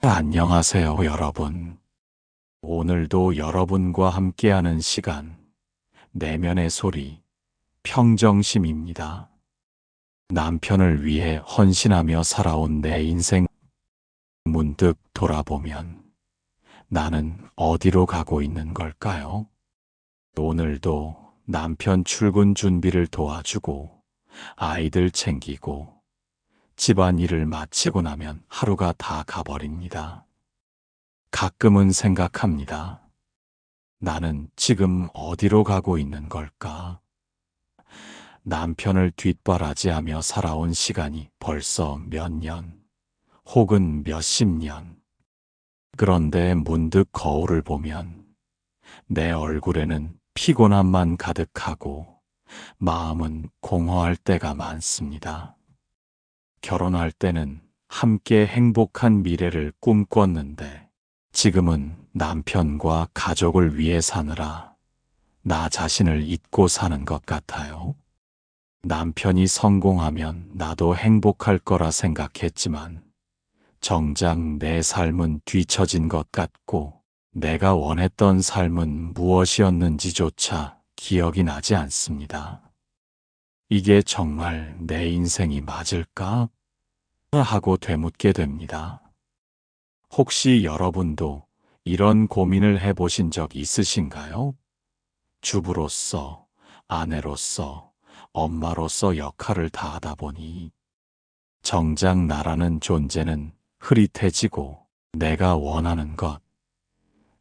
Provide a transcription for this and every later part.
안녕하세요, 여러분. 오늘도 여러분과 함께하는 시간, 내면의 소리, 평정심입니다. 남편을 위해 헌신하며 살아온 내 인생, 문득 돌아보면 나는 어디로 가고 있는 걸까요? 오늘도 남편 출근 준비를 도와주고 아이들 챙기고 집안일을 마치고 나면 하루가 다 가버립니다. 가끔은 생각합니다. 나는 지금 어디로 가고 있는 걸까? 남편을 뒷바라지하며 살아온 시간이 벌써 몇 년, 혹은 몇십 년. 그런데 문득 거울을 보면 내 얼굴에는 피곤함만 가득하고 마음은 공허할 때가 많습니다. 결혼할 때는 함께 행복한 미래를 꿈꿨는데 지금은 남편과 가족을 위해 사느라 나 자신을 잊고 사는 것 같아요. 남편이 성공하면 나도 행복할 거라 생각했지만 정작 내 삶은 뒤처진 것 같고 내가 원했던 삶은 무엇이었는지조차 기억이 나지 않습니다. 이게 정말 내 인생이 맞을까? 하고 되묻게 됩니다. 혹시 여러분도 이런 고민을 해보신 적 있으신가요? 주부로서, 아내로서, 엄마로서 역할을 다하다 보니 정작 나라는 존재는 흐릿해지고 내가 원하는 것,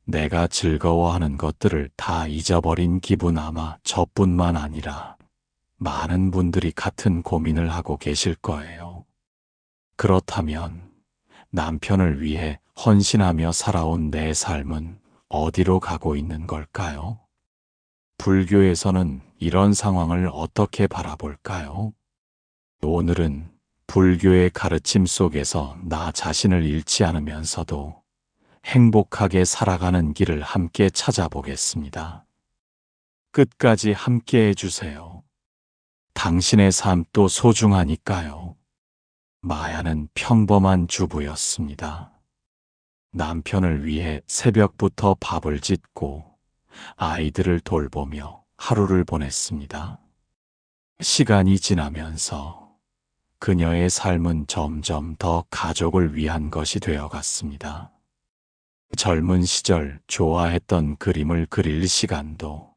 내가 즐거워하는 것들을 다 잊어버린 기분. 아마 저뿐만 아니라 많은 분들이 같은 고민을 하고 계실 거예요. 그렇다면 남편을 위해 헌신하며 살아온 내 삶은 어디로 가고 있는 걸까요? 불교에서는 이런 상황을 어떻게 바라볼까요? 오늘은 불교의 가르침 속에서 나 자신을 잃지 않으면서도 행복하게 살아가는 길을 함께 찾아보겠습니다. 끝까지 함께 해주세요. 당신의 삶도 소중하니까요. 마야는 평범한 주부였습니다. 남편을 위해 새벽부터 밥을 짓고 아이들을 돌보며 하루를 보냈습니다. 시간이 지나면서 그녀의 삶은 점점 더 가족을 위한 것이 되어갔습니다. 젊은 시절 좋아했던 그림을 그릴 시간도,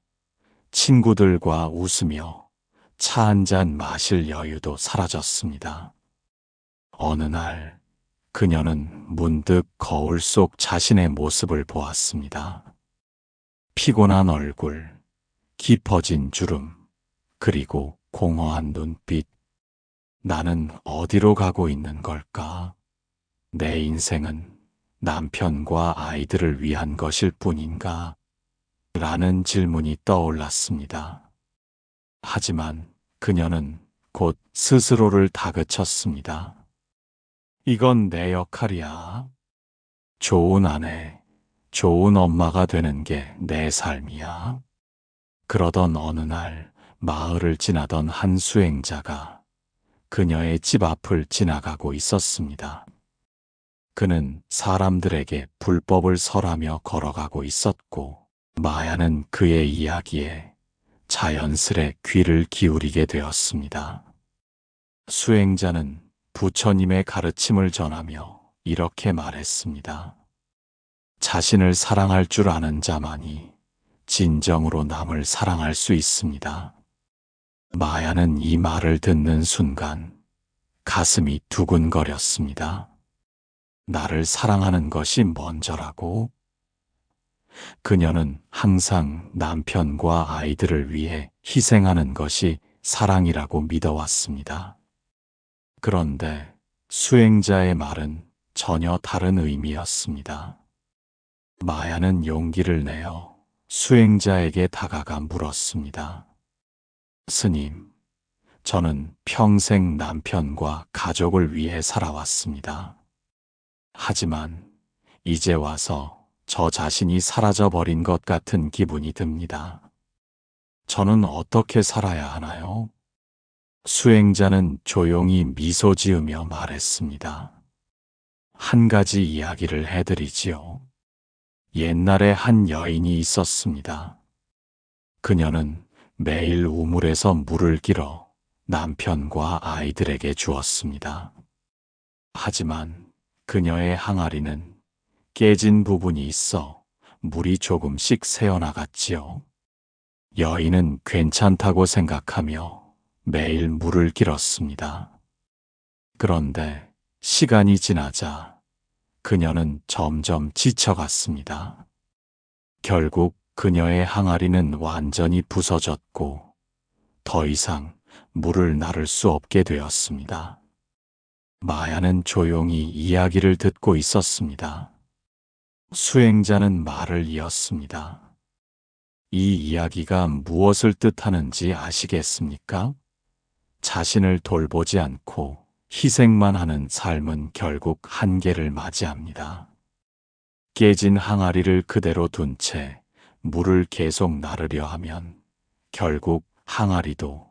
친구들과 웃으며 차 한 잔 마실 여유도 사라졌습니다. 어느 날 그녀는 문득 거울 속 자신의 모습을 보았습니다. 피곤한 얼굴, 깊어진 주름, 그리고 공허한 눈빛. 나는 어디로 가고 있는 걸까? 내 인생은 남편과 아이들을 위한 것일 뿐인가? 라는 질문이 떠올랐습니다. 하지만 그녀는 곧 스스로를 다그쳤습니다. 이건 내 역할이야. 좋은 아내, 좋은 엄마가 되는 게 내 삶이야. 그러던 어느 날 마을을 지나던 한 수행자가 그녀의 집 앞을 지나가고 있었습니다. 그는 사람들에게 불법을 설하며 걸어가고 있었고 마야는 그의 이야기에 자연스레 귀를 기울이게 되었습니다. 수행자는 부처님의 가르침을 전하며 이렇게 말했습니다. 자신을 사랑할 줄 아는 자만이 진정으로 남을 사랑할 수 있습니다. 마야는 이 말을 듣는 순간 가슴이 두근거렸습니다. 나를 사랑하는 것이 먼저라고? 그녀는 항상 남편과 아이들을 위해 희생하는 것이 사랑이라고 믿어왔습니다. 그런데 수행자의 말은 전혀 다른 의미였습니다. 마야는 용기를 내어 수행자에게 다가가 물었습니다. 스님, 저는 평생 남편과 가족을 위해 살아왔습니다. 하지만 이제 와서 저 자신이 사라져버린 것 같은 기분이 듭니다. 저는 어떻게 살아야 하나요? 수행자는 조용히 미소 지으며 말했습니다. 한 가지 이야기를 해드리지요. 옛날에 한 여인이 있었습니다. 그녀는 매일 우물에서 물을 길어 남편과 아이들에게 주었습니다. 하지만 그녀의 항아리는 깨진 부분이 있어 물이 조금씩 새어나갔지요. 여인은 괜찮다고 생각하며 매일 물을 길었습니다. 그런데 시간이 지나자 그녀는 점점 지쳐갔습니다. 결국 그녀의 항아리는 완전히 부서졌고 더 이상 물을 나를 수 없게 되었습니다. 마야는 조용히 이야기를 듣고 있었습니다. 수행자는 말을 이었습니다. 이 이야기가 무엇을 뜻하는지 아시겠습니까? 자신을 돌보지 않고 희생만 하는 삶은 결국 한계를 맞이합니다. 깨진 항아리를 그대로 둔 채 물을 계속 나르려 하면 결국 항아리도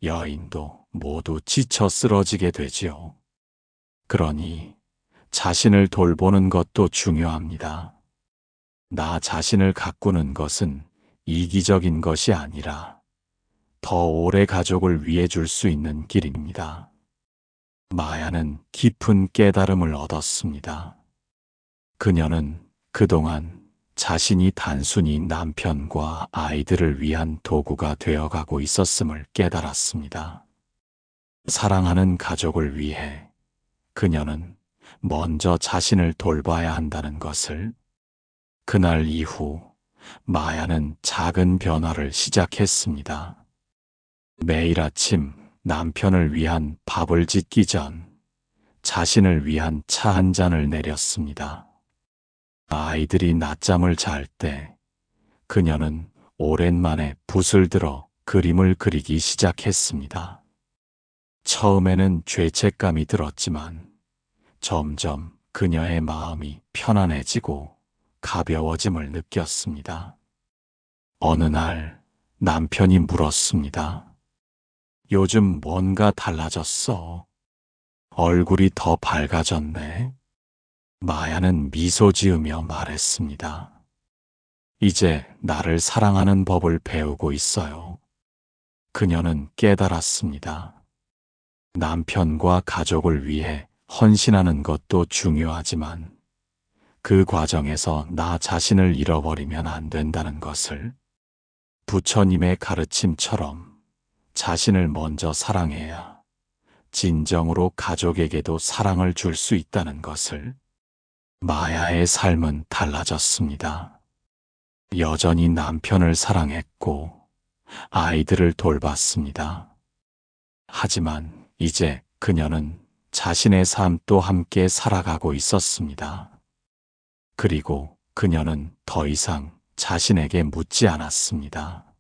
여인도 모두 지쳐 쓰러지게 되지요. 그러니 자신을 돌보는 것도 중요합니다. 나 자신을 가꾸는 것은 이기적인 것이 아니라 더 오래 가족을 위해 줄 수 있는 길입니다. 마야는 깊은 깨달음을 얻었습니다. 그녀는 그동안 자신이 단순히 남편과 아이들을 위한 도구가 되어가고 있었음을 깨달았습니다. 사랑하는 가족을 위해 그녀는 먼저 자신을 돌봐야 한다는 것을. 그날 이후 마야는 작은 변화를 시작했습니다. 매일 아침 남편을 위한 밥을 짓기 전 자신을 위한 차 한 잔을 내렸습니다. 아이들이 낮잠을 잘 때 그녀는 오랜만에 붓을 들어 그림을 그리기 시작했습니다. 처음에는 죄책감이 들었지만 점점 그녀의 마음이 편안해지고 가벼워짐을 느꼈습니다. 어느 날 남편이 물었습니다. 요즘 뭔가 달라졌어. 얼굴이 더 밝아졌네. 마야는 미소 지으며 말했습니다. 이제 나를 사랑하는 법을 배우고 있어요. 그녀는 깨달았습니다. 남편과 가족을 위해 헌신하는 것도 중요하지만 그 과정에서 나 자신을 잃어버리면 안 된다는 것을. 부처님의 가르침처럼 자신을 먼저 사랑해야 진정으로 가족에게도 사랑을 줄 수 있다는 것을. 마야의 삶은 달라졌습니다. 여전히 남편을 사랑했고 아이들을 돌봤습니다. 하지만 이제 그녀는 자신의 삶도 함께 살아가고 있었습니다. 그리고 그녀는 더 이상 자신에게 묻지 않았습니다.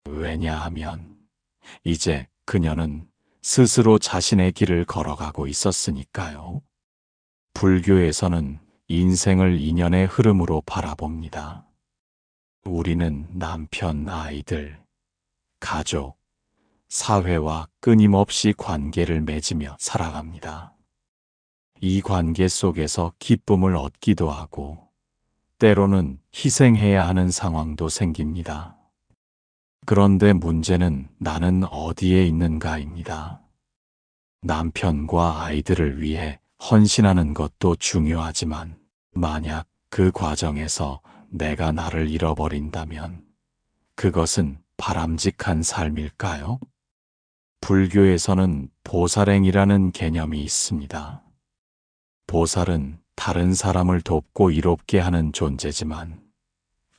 왜냐하면 이제 그녀는 스스로 자신의 길을 걸어가고 있었으니까요. 불교에서는 인생을 인연의 흐름으로 바라봅니다. 우리는 남편, 아이들, 가족, 사회와 끊임없이 관계를 맺으며 살아갑니다. 이 관계 속에서 기쁨을 얻기도 하고 때로는 희생해야 하는 상황도 생깁니다. 그런데 문제는 나는 어디에 있는가입니다. 남편과 아이들을 위해 헌신하는 것도 중요하지만 만약 그 과정에서 내가 나를 잃어버린다면 그것은 바람직한 삶일까요? 불교에서는 보살행이라는 개념이 있습니다. 보살은 다른 사람을 돕고 이롭게 하는 존재지만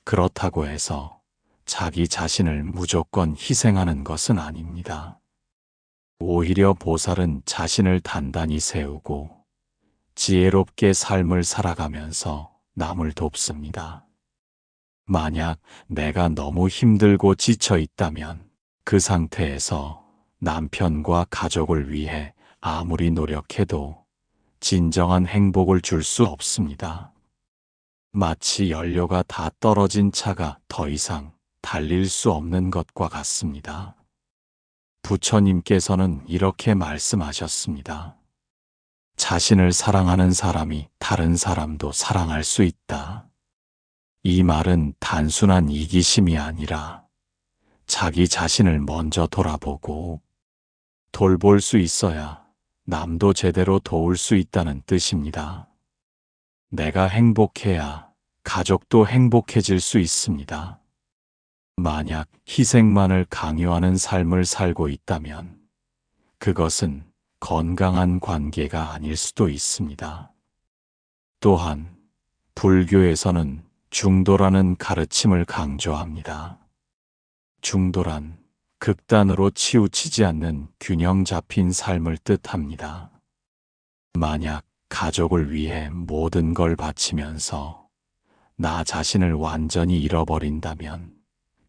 그렇다고 해서 자기 자신을 무조건 희생하는 것은 아닙니다. 오히려 보살은 자신을 단단히 세우고 지혜롭게 삶을 살아가면서 남을 돕습니다. 만약 내가 너무 힘들고 지쳐 있다면 그 상태에서 남편과 가족을 위해 아무리 노력해도 진정한 행복을 줄 수 없습니다. 마치 연료가 다 떨어진 차가 더 이상 달릴 수 없는 것과 같습니다. 부처님께서는 이렇게 말씀하셨습니다. 자신을 사랑하는 사람이 다른 사람도 사랑할 수 있다. 이 말은 단순한 이기심이 아니라 자기 자신을 먼저 돌아보고 돌볼 수 있어야 남도 제대로 도울 수 있다는 뜻입니다. 내가 행복해야 가족도 행복해질 수 있습니다. 만약 희생만을 강요하는 삶을 살고 있다면 그것은 건강한 관계가 아닐 수도 있습니다. 또한 불교에서는 중도라는 가르침을 강조합니다. 중도란 극단으로 치우치지 않는 균형 잡힌 삶을 뜻합니다. 만약 가족을 위해 모든 걸 바치면서 나 자신을 완전히 잃어버린다면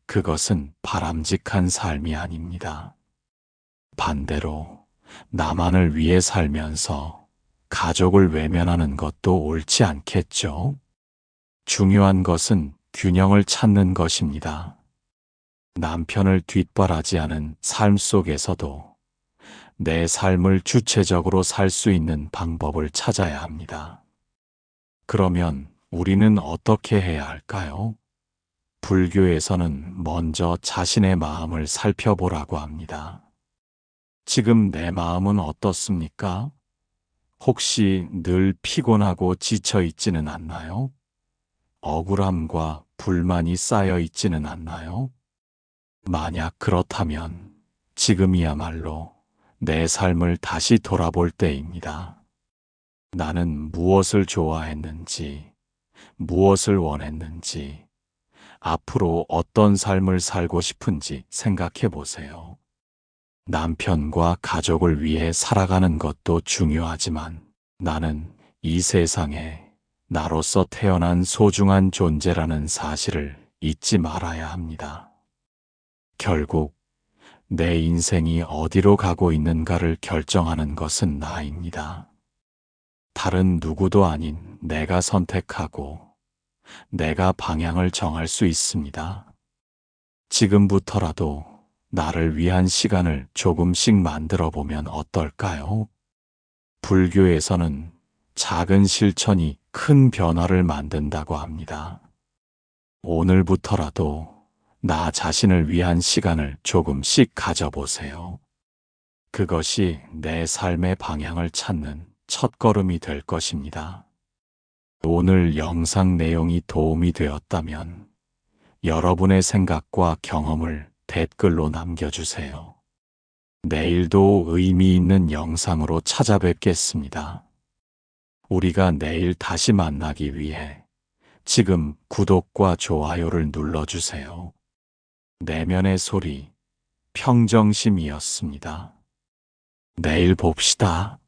그것은 바람직한 삶이 아닙니다. 반대로 나만을 위해 살면서 가족을 외면하는 것도 옳지 않겠죠? 중요한 것은 균형을 찾는 것입니다. 남편을 뒷바라지하는 삶 속에서도 내 삶을 주체적으로 살 수 있는 방법을 찾아야 합니다. 그러면 우리는 어떻게 해야 할까요? 불교에서는 먼저 자신의 마음을 살펴보라고 합니다. 지금 내 마음은 어떻습니까? 혹시 늘 피곤하고 지쳐 있지는 않나요? 억울함과 불만이 쌓여 있지는 않나요? 만약 그렇다면 지금이야말로 내 삶을 다시 돌아볼 때입니다. 나는 무엇을 좋아했는지, 무엇을 원했는지, 앞으로 어떤 삶을 살고 싶은지 생각해 보세요. 남편과 가족을 위해 살아가는 것도 중요하지만 나는 이 세상에 나로서 태어난 소중한 존재라는 사실을 잊지 말아야 합니다. 결국 내 인생이 어디로 가고 있는가를 결정하는 것은 나입니다. 다른 누구도 아닌 내가 선택하고 내가 방향을 정할 수 있습니다. 지금부터라도 나를 위한 시간을 조금씩 만들어 보면 어떨까요? 불교에서는 작은 실천이 큰 변화를 만든다고 합니다. 오늘부터라도 나 자신을 위한 시간을 조금씩 가져보세요. 그것이 내 삶의 방향을 찾는 첫걸음이 될 것입니다. 오늘 영상 내용이 도움이 되었다면 여러분의 생각과 경험을 댓글로 남겨주세요. 내일도 의미 있는 영상으로 찾아뵙겠습니다. 우리가 내일 다시 만나기 위해 지금 구독과 좋아요를 눌러주세요. 내면의 소리, 평정심이었습니다. 내일 봅시다.